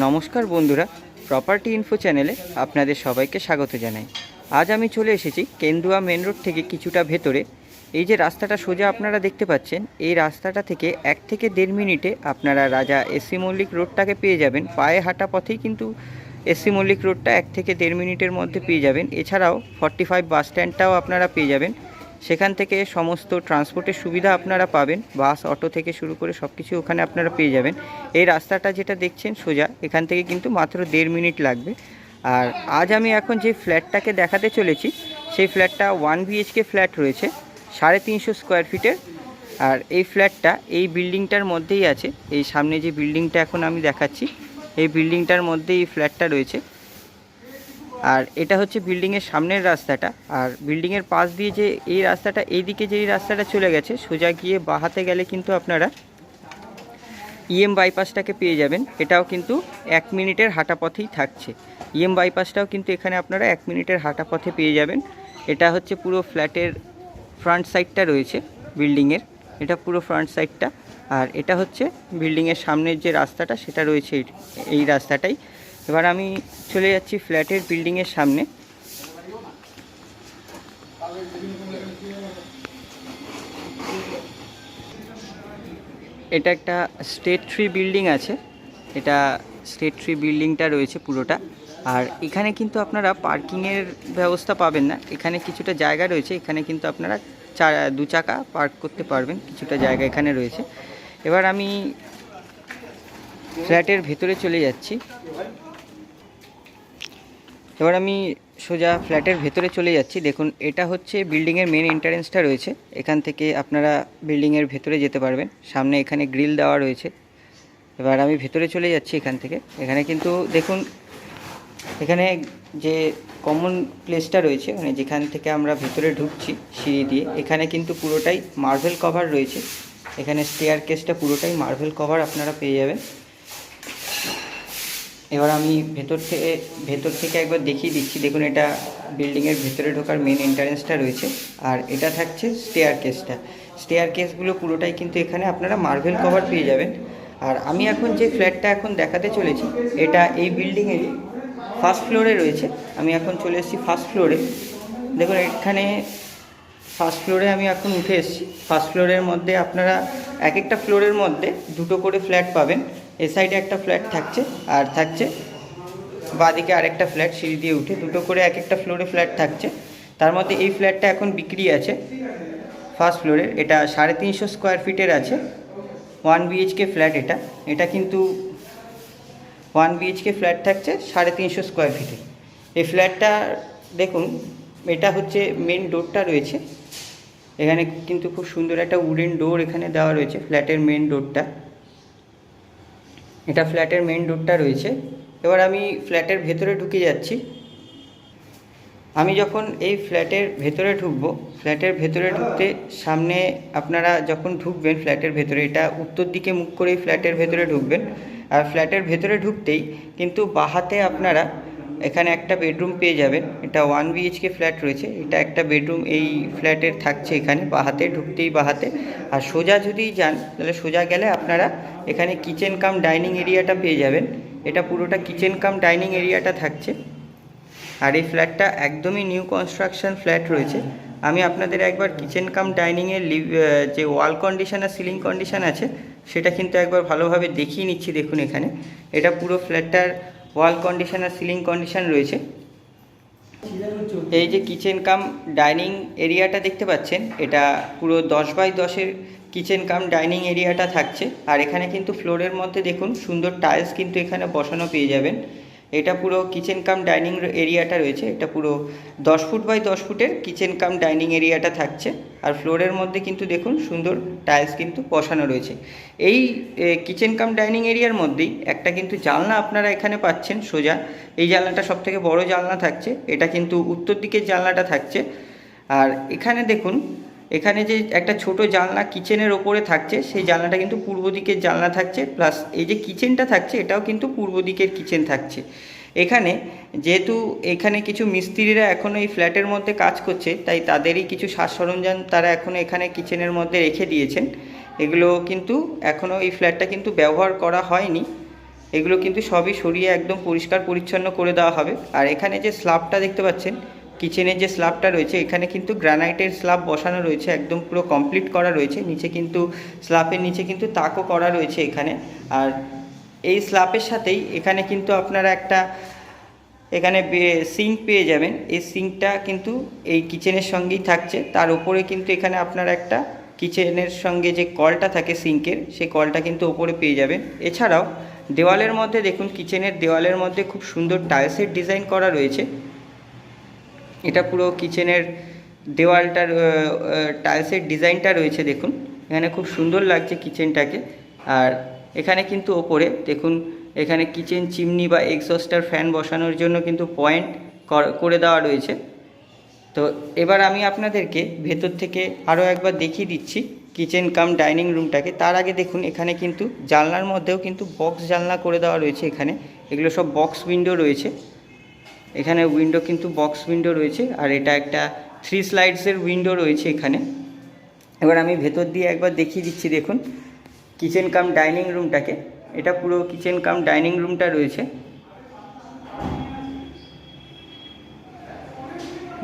নমস্কার বন্ধুরা, property info চ্যানেলে আপনাদের সবাইকে স্বাগত জানাই। আজ আমি চলে এসেছি কেন্দুয়া মেন রোড থেকে কিছুটা ভেতরে। এই যে রাস্তাটা সোজা আপনারা দেখতে পাচ্ছেন, এই রাস্তাটা থেকে 1 থেকে 1.5 মিনিটে আপনারা রাজা এসসি মল্লিক রোডটাকে পেয়ে যাবেন। পায়ে হাঁটা পথেই কিন্তু এসসি মল্লিক রোডটা 1 থেকে 1.5 মিনিটের মধ্যে পেয়ে যাবেন। এছাড়াও 45 বাস স্ট্যান্ডটাও আপনারা পেয়ে যাবেন। সেখান থেকে সমস্ত ট্রান্সপোর্টের সুবিধা আপনারা পাবেন, বাস অটো থেকে শুরু করে সব কিছু ওখানে আপনারা পেয়ে যাবেন। এই রাস্তাটা যেটা দেখছেন সোজা, এখান থেকে কিন্তু মাত্র 1.5 মিনিট লাগবে। আর আজ আমি এখন যে ফ্ল্যাটটাকে দেখাতে চলেছি, সেই ফ্ল্যাটটা 1 বিএইচকে ফ্ল্যাট রয়েছে, 350 স্কোয়ার ফিটের। আর এই ফ্ল্যাটটা এই বিল্ডিংটার মধ্যেই আছে। এই সামনে যে বিল্ডিংটা এখন আমি দেখাচ্ছি, এই বিল্ডিংটার মধ্যেই এই ফ্ল্যাটটা রয়েছে। আর এটা হচ্ছে বিল্ডিংয়ের সামনের রাস্তাটা। আর বিল্ডিংয়ের পাশ দিয়ে যে এই রাস্তাটা, এইদিকে যে এই রাস্তাটা চলে গেছে, সোজা গিয়ে বাহাতে গেলে কিন্তু আপনারা ইএম বাইপাসটাকে পেয়ে যাবেন। এটাও কিন্তু 1 মিনিটের হাঁটা পথেই থাকছে। ইএম বাইপাসটাও কিন্তু এখানে আপনারা 1 মিনিটের হাঁটা পথে পেয়ে যাবেন। এটা হচ্ছে পুরো ফ্ল্যাটের ফ্রন্ট সাইডটা রয়েছে বিল্ডিংয়ের, এটা পুরো ফ্রন্ট সাইডটা। আর এটা হচ্ছে বিল্ডিংয়ের সামনের যে রাস্তাটা, সেটা রয়েছে এই রাস্তাটাই। এবার আমি চলে যাচ্ছি ফ্ল্যাটের বিল্ডিংয়ের সামনে। এটা একটা স্টেট 3 বিল্ডিং আছে, এটা স্টেট 3 বিল্ডিংটা রয়েছে পুরোটা। আর এখানে কিন্তু আপনারা পার্কিংয়ের ব্যবস্থা পাবেন না। এখানে কিছুটা জায়গা রয়েছে, এখানে কিন্তু আপনারা 2 চাকা পার্ক করতে পারবেন, কিছুটা জায়গা এখানে রয়েছে। এবার আমি ফ্ল্যাটের ভেতরে চলে যাচ্ছি। এবার আমি সোজা ফ্ল্যাটের ভেতরে চলে যাচ্ছি। দেখুন, এটা হচ্ছে বিল্ডিংয়ের মেন এন্ট্রান্সটা রয়েছে। এখান থেকে আপনারা বিল্ডিংয়ের ভেতরে যেতে পারবেন। সামনে এখানে গ্রিল দেওয়া রয়েছে। এবার আমি ভেতরে চলে যাচ্ছি এখান থেকে। এখানে কিন্তু দেখুন, এখানে যে কমন প্লেসটা রয়েছে, মানে যেখান থেকে আমরা ভেতরে ঢুকছি সিঁড়ি দিয়ে, এখানে কিন্তু পুরোটাই মার্বেল কভার রয়েছে। এখানে স্টেয়ার কেসটা পুরোটাই মার্বেল কভার আপনারা পেয়ে যাবেন। এবার আমি ভেতর থেকে একবার দেখিয়ে দিচ্ছি। দেখুন, এটা বিল্ডিংয়ের ভেতরে ঢোকার মেন এন্ট্রান্সটা রয়েছে। আর এটা থাকছে স্টেয়ার কেসটা। স্টেয়ার কেসগুলো পুরোটাই কিন্তু এখানে আপনারা মার্বেল কভার পেয়ে যাবেন। আর আমি এখন যে ফ্ল্যাটটা এখন দেখাতে চলেছি, এটা এই বিল্ডিংয়েরই ফার্স্ট ফ্লোরে রয়েছে। আমি এখন চলে এসেছি ফার্স্ট ফ্লোরে। দেখুন, এখানে ফার্স্ট ফ্লোরে আমি এখন উঠে এসেছি। ফার্স্ট ফ্লোরের মধ্যে আপনারা এক একটা ফ্লোরের মধ্যে 2টো করে ফ্ল্যাট পাবেন। এ সাইডে একটা ফ্ল্যাট থাকছে, আর থাকছে বাঁদিকে আরেকটা ফ্ল্যাট। সিঁড়ি দিয়ে উঠে 2টো করে এক একটা ফ্লোরে ফ্ল্যাট থাকছে। তার মধ্যে এই ফ্ল্যাটটা এখন বিক্রি আছে ফার্স্ট ফ্লোরের। এটা 350 স্কোয়ার ফিটের আছে, 1 বিএইচকে ফ্ল্যাট। এটা কিন্তু 1 বিএইচকে ফ্ল্যাট থাকছে 350 স্কোয়ার ফিটে। এই ফ্ল্যাটটা দেখুন, এটা হচ্ছে মেন ডোরটা রয়েছে। এখানে কিন্তু খুব সুন্দর একটা উডেন ডোর এখানে দেওয়া রয়েছে, ফ্ল্যাটের মেন ডোরটা। এটা ফ্ল্যাটের মেন ডোরটা রয়েছে। এবার আমি ফ্ল্যাটের ভেতরে ঢুকে যাচ্ছি। আমি যখন এই ফ্ল্যাটের ভেতরে ঢুকবো, ফ্ল্যাটের ভেতরে ঢুকতে সামনে আপনারা যখন ঢুকবেন ফ্ল্যাটের ভেতরে, এটা উত্তর দিকে মুখ করেই ফ্ল্যাটের ভেতরে ঢুকবেন। আর ফ্ল্যাটের ভেতরে ঢুকতেই কিন্তু বাহাতে আপনারা এখানে একটা বেডরুম পেয়ে যাবেন। এটা 1 বিএইচকে ফ্ল্যাট রয়েছে, এটা একটা বেডরুম এই ফ্ল্যাটের থাকছে এখানে বাহাতে, ঢুকতেই বাহাতে। আর সোজা যদি যান, তাহলে সোজা গেলে আপনারা এখানে কিচেন কাম ডাইনিং এরিয়াটা পেয়ে যাবেন। এটা পুরোটা কিচেন কাম ডাইনিং এরিয়াটা থাকছে। আর এই ফ্ল্যাটটা একদমই নিউ কনস্ট্রাকশন ফ্ল্যাট রয়েছে। আমি আপনাদের একবার কিচেন কাম ডাইনিংয়ের যে ওয়াল কন্ডিশন আর সিলিং কন্ডিশন আছে, সেটা কিন্তু একবার ভালোভাবে দেখিয়ে নিচ্ছি। দেখুন, এখানে এটা পুরো ফ্ল্যাটটার ওয়াল কন্ডিশন আর সিলিং কন্ডিশন রয়েছে। এই যে কিচেন কাম ডাইনিং এরিয়াটা দেখতে পাচ্ছেন, এটা পুরো 10x10-এর কিচেন কাম ডাইনিং এরিয়াটা থাকছে। আর এখানে কিন্তু ফ্লোরের মধ্যে দেখুন সুন্দর টাইলস কিন্তু এখানে বসানো পেয়ে যাবেন। এটা পুরো কিচেন কাম ডাইনিং এরিয়াটা রয়েছে, এটা পুরো 10 ফুট বাই 10 ফুটের কিচেন কাম ডাইনিং এরিয়াটা থাকছে। আর ফ্লোরের মধ্যে কিন্তু দেখুন সুন্দর টাইলস কিন্তু বসানো রয়েছে। এই কিচেন কাম ডাইনিং এরিয়ার মধ্যেই একটা কিন্তু জানলা আপনারা এখানে পাচ্ছেন সোজা। এই জানলাটা সবথেকে বড় জানলা থাকছে, এটা কিন্তু উত্তর দিকের জানলাটা থাকছে। আর এখানে দেখুন, এখানে যে একটা ছোট জানলা কিচেনের ওপরে থাকছে, সেই জানলাটা কিন্তু পূর্ব দিকের জানলা থাকছে। প্লাস এই যে কিচেনটা থাকছে, এটাও কিন্তু পূর্ব দিকের কিচেন থাকছে। এখানে যেহেতু এখানে কিছু মিস্ত্রিরা এখনও এই ফ্ল্যাটের মধ্যে কাজ করছে, তাই তাদেরই কিছু সাজ সরঞ্জাম তারা এখনও এখানে কিচেনের মধ্যে রেখে দিয়েছেন। এগুলো কিন্তু এখনও এই ফ্ল্যাটটা কিন্তু ব্যবহার করা হয়নি। এগুলো কিন্তু সবই সরিয়ে একদম পরিষ্কার পরিচ্ছন্ন করে দেওয়া হবে। আর এখানে যে স্ল্যাবটা দেখতে পাচ্ছেন, কিচেনের যে স্ল্যাবটা রয়েছে, এখানে কিন্তু গ্রানাইটের স্ল্যাব বসানো রয়েছে, একদম পুরো কমপ্লিট করা রয়েছে। নিচে কিন্তু স্ল্যাবের নিচে কিন্তু তাকও করা রয়েছে এখানে। আর এই স্ল্যাবের সাথেই এখানে কিন্তু আপনারা একটা এখানে সিঙ্ক পেয়ে যাবেন। এই সিঙ্কটা কিন্তু এই কিচেনের সঙ্গেই থাকছে। তার উপরে কিন্তু এখানে আপনারা একটা কিচেনের সঙ্গে যে কলটা থাকে সিঙ্কের, সেই কলটা কিন্তু ওপরে পেয়ে যাবেন। এছাড়াও দেওয়ালের মধ্যে দেখুন, কিচেনের দেওয়ালের মধ্যে খুব সুন্দর টাইলসের ডিজাইন করা রয়েছে। এটা পুরো কিচেনের দেওয়ালটার টাইলসের ডিজাইনটা রয়েছে দেখুন, এখানে খুব সুন্দর লাগছে কিচেনটাকে। আর এখানে কিন্তু ওপরে দেখুন, এখানে কিচেন চিমনি বা এক্সস্টার ফ্যান বসানোর জন্য কিন্তু পয়েন্ট করে দেওয়া রয়েছে। তো এবার আমি আপনাদেরকে ভেতর থেকে আরও একবার দেখিয়ে দিচ্ছি কিচেন কাম ডাইনিং রুমটাকে। তার আগে দেখুন, এখানে কিন্তু জানলার মধ্যেও কিন্তু বক্স জানলা করে দেওয়া রয়েছে। এখানে এগুলো সব বক্স উইন্ডো রয়েছে। এখানে উইন্ডো কিন্তু বক্স উইন্ডো রয়েছে। আর এটা একটা 3 স্লাইডসের উইন্ডো রয়েছে এখানে। এবার আমি ভেতর দিয়ে একবার দেখিয়ে দিচ্ছি দেখুন কিচেন কাম ডাইনিং রুমটাকে। এটা পুরো কিচেন কাম ডাইনিং রুমটা রয়েছে।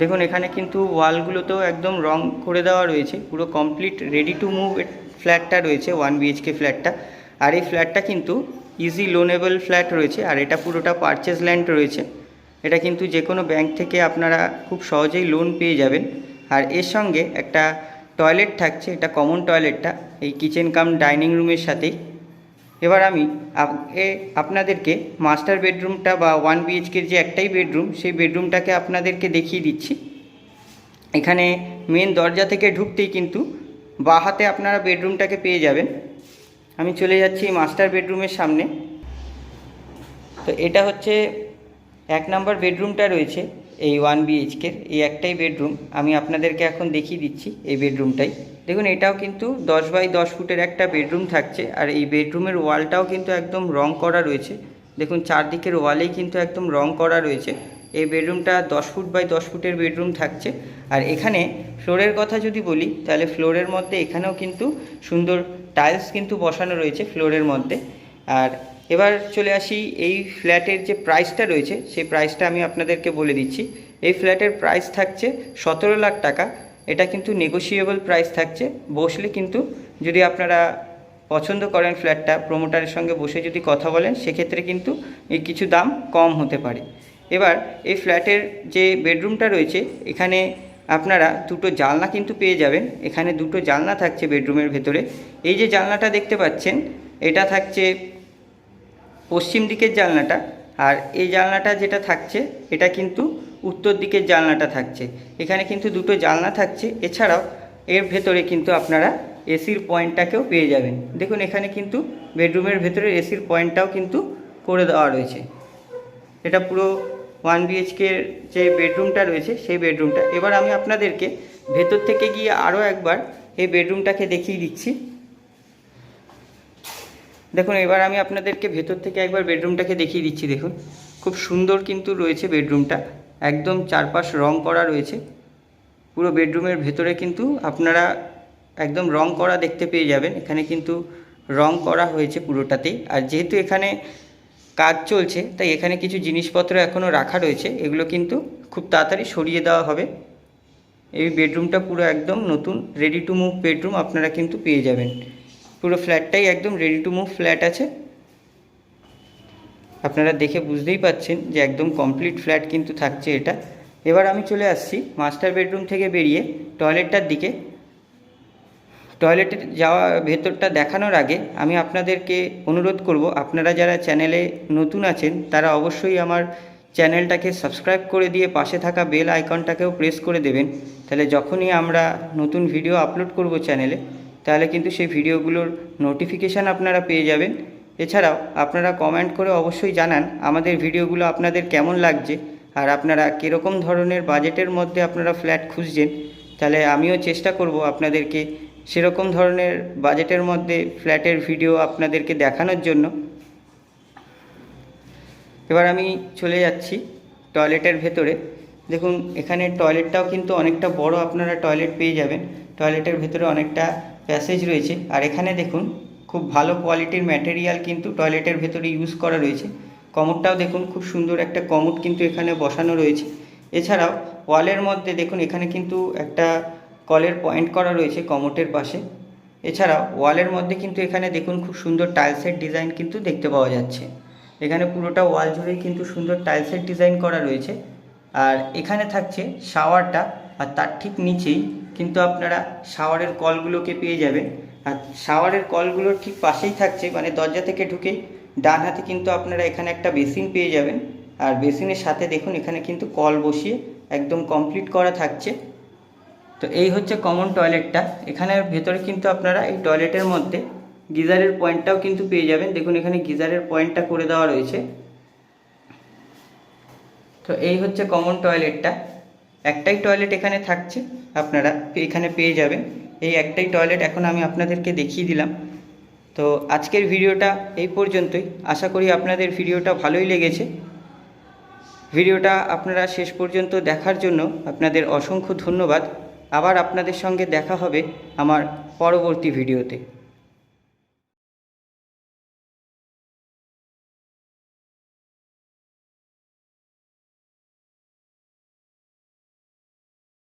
দেখুন এখানে কিন্তু ওয়ালগুলোতেও একদম রং করে দেওয়া রয়েছে, পুরো কমপ্লিট রেডি টু মুভ ফ্ল্যাটটা রয়েছে, 1 BHK ফ্ল্যাটটা। আর এই ফ্ল্যাটটা কিন্তু ইজি লোনেবল ফ্ল্যাট রয়েছে। আর এটা পুরোটা পারচেজ ল্যান্ড রয়েছে। এটা কিন্তু যে কোনো ব্যাংক থেকে আপনারা খুব সহজেই লোন পেয়ে যাবেন। আর এর সঙ্গে একটা টয়লেট থাকছে, এটা কমন টয়লেটটা এই কিচেন কাম ডাইনিং রুমের সাথেই। এবার আমি আপনাদেরকে মাস্টার বেডরুমটা বা 1 BHKর যে একটাই বেডরুম, সেই বেডরুমটাকে আপনাদেরকে দেখিয়ে দিচ্ছি। এখানে মেন দরজা থেকে ঢুকতেই কিন্তু বাঁ হাতে আপনারা বেডরুমটাকে পেয়ে যাবেন। আমি চলে যাচ্ছি মাস্টার বেডরুমের সামনে। তো এটা হচ্ছে 1 নম্বর বেডরুমটা রয়েছে এই 1 BHKর, এই একটাই বেডরুম। আমি আপনাদেরকে এখন দেখিয়ে দিচ্ছি এই বেডরুমটাই। দেখুন এটাও কিন্তু 10 বাই 10 ফুটের একটা বেডরুম থাকছে। আর এই বেডরুমের ওয়ালটাও কিন্তু একদম রং করা রয়েছে। দেখুন চারদিকের ওয়ালেই কিন্তু একদম রং করা রয়েছে। এই বেডরুমটা 10 ফুট বাই 10 ফুটের বেডরুম থাকছে। আর এখানে ফ্লোরের কথা যদি বলি, তাহলে ফ্লোরের মধ্যে এখানেও কিন্তু সুন্দর টাইলস কিন্তু বসানো রয়েছে ফ্লোরের মধ্যে। আর এবার চলে আসি এই ফ্ল্যাটের যে প্রাইসটা রয়েছে, সেই প্রাইসটা আমি আপনাদেরকে বলে দিচ্ছি। এই ফ্ল্যাটের প্রাইস থাকছে 17 লাখ টাকা। এটা কিন্তু নেগোশিয়েবল প্রাইস থাকছে। বসলে কিন্তু যদি আপনারা পছন্দ করেন ফ্ল্যাটটা, প্রমোটারের সঙ্গে বসে যদি কথা বলেন, সেক্ষেত্রে কিন্তু এই কিছু দাম কম হতে পারে। এবার এই ফ্ল্যাটের যে বেডরুমটা রয়েছে, এখানে আপনারা দুটো জানলা কিন্তু পেয়ে যাবেন। এখানে দুটো জানলা থাকছে বেডরুমের ভেতরে। এই যে জানলাটা দেখতে পাচ্ছেন, এটা থাকছে পশ্চিম দিকের জানলাটা। আর এই জানলাটা যেটা থাকছে, এটা কিন্তু উত্তর দিকের জানলাটা থাকছে। এখানে কিন্তু দুটো জানলা থাকছে। এছাড়াও এর ভেতরে কিন্তু আপনারা এসির পয়েন্টটাকেও পেয়ে যাবেন। দেখুন এখানে কিন্তু বেডরুমের ভেতরে এসির পয়েন্টটাও কিন্তু করে দেওয়া রয়েছে। এটা পুরো 1 BHKর যে বেডরুমটা রয়েছে, সেই বেডরুমটা। এবার আমি আপনাদেরকে ভেতর থেকে গিয়ে আরও একবার এই বেডরুমটাকে দেখিয়ে দিচ্ছি। দেখুন এবার আমি আপনাদেরকে ভেতর থেকে একবার বেডরুমটাকে দেখিয়ে দিচ্ছি। দেখুন খুব সুন্দর কিন্তু রয়েছে বেডরুমটা, একদম চারপাশ রং করা রয়েছে। পুরো বেডরুমের ভেতরে কিন্তু আপনারা একদম রং করা দেখতে পেয়ে যাবেন। এখানে কিন্তু রং করা হয়েছে পুরোটাতেই। আর যেহেতু এখানে কাজ চলছে, তাই এখানে কিছু জিনিসপত্র এখনও রাখা রয়েছে, এগুলো কিন্তু খুব তাড়াতাড়ি সরিয়ে দেওয়া হবে। এই বেডরুমটা পুরো একদম নতুন রেডি টু মুভ বেডরুম আপনারা কিন্তু পেয়ে যাবেন। পুরো ফ্ল্যাটটাই একদম রেডি টু মুভ ফ্ল্যাট আছে। আপনারা দেখে বুঝতেই পাচ্ছেন যে একদম কমপ্লিট ফ্ল্যাট কিন্তু থাকছে এটা। এবার আমি চলে আসছি মাস্টার বেডরুম থেকে বেরিয়ে টয়লেটটার দিকে। টয়লেটে যাওয়া ভেতরটা দেখানোর আগে আমি আপনাদেরকে অনুরোধ করব, আপনারা যারা চ্যানেলে নতুন আছেন তারা অবশ্যই আমার চ্যানেলটাকে সাবস্ক্রাইব করে দিয়ে পাশে থাকা বেল আইকনটাকেও প্রেস করে দেবেন। তাহলে যখনই আমরা নতুন ভিডিও আপলোড করব চ্যানেলে, তাহলে কিন্তু সেই ভিডিওগুলোর নোটিফিকেশান আপনারা পেয়ে যাবেন। এছাড়াও আপনারা কমেন্ট করে অবশ্যই জানান আমাদের ভিডিওগুলো আপনাদের কেমন লাগছে, আর আপনারা কীরকম ধরনের বাজেটের মধ্যে আপনারা ফ্ল্যাট খুঁজছেন। তাহলে আমিও চেষ্টা করব আপনাদেরকে সেরকম ধরনের বাজেটের মধ্যে ফ্ল্যাটের ভিডিও আপনাদেরকে দেখানোর জন্য। এবার আমি চলে যাচ্ছি টয়লেটের ভেতরে। দেখুন এখানে টয়লেটটাও কিন্তু অনেকটা বড়, আপনারা টয়লেট পেয়ে যাবেন। টয়লেটের ভেতরে অনেকটা প্যাসেজ রয়েছে। আর এখানে দেখুন খুব ভালো কোয়ালিটির ম্যাটেরিয়াল কিন্তু টয়লেটের ভেতরে ইউজ করা রয়েছে। কমোডটাও দেখুন, খুব সুন্দর একটা কমোড কিন্তু এখানে বসানো রয়েছে। এছাড়াও ওয়ালের মধ্যে দেখুন এখানে কিন্তু একটা কলের পয়েন্ট করা রয়েছে কমোডের পাশে। এছাড়াও ওয়ালের মধ্যে কিন্তু এখানে দেখুন খুব সুন্দর টাইলসের ডিজাইন কিন্তু দেখতে পাওয়া যাচ্ছে। এখানে পুরোটা ওয়াল জুড়েই কিন্তু সুন্দর টাইলসের ডিজাইন করা রয়েছে। আর এখানে থাকছে শাওয়ারটা, আর তার ঠিক নিচেই কিন্তু আপনারা শাওয়ারের কলগুলোকে পেয়ে যাবেন। আর শাওয়ারের কলগুলোর ঠিক পাশেই থাকছে, মানে দরজা থেকে ঢুকেই ডান হাতে কিন্তু আপনারা এখানে একটা বেসিন পেয়ে যাবেন। আর বেসিনের সাথে দেখুন এখানে কিন্তু কল বসিয়ে একদম কমপ্লিট করা থাকছে। তো এই হচ্ছে কমন টয়লেটটা। এখানের ভেতরে কিন্তু আপনারা এই টয়লেটের মধ্যে গিজারের পয়েন্টটাও কিন্তু পেয়ে যাবেন। দেখুন এখানে গিজারের পয়েন্টটা করে দেওয়া রয়েছে। তো এই হচ্ছে কমন টয়লেটটা। একটাই টয়লেট এখানে থাকছে, আপনারা এখানে পেয়ে যাবেন। এই একটাই টয়লেট এখন আমি আপনাদেরকে দেখিয়ে দিলাম। তো আজকের ভিডিওটা এই পর্যন্তই। আশা করি আপনাদের ভিডিওটা ভালোই লেগেছে। ভিডিওটা আপনারা শেষ পর্যন্ত দেখার জন্য আপনাদের অসংখ্য ধন্যবাদ। আবার আপনাদের সঙ্গে দেখা হবে আমার পরবর্তী ভিডিওতে।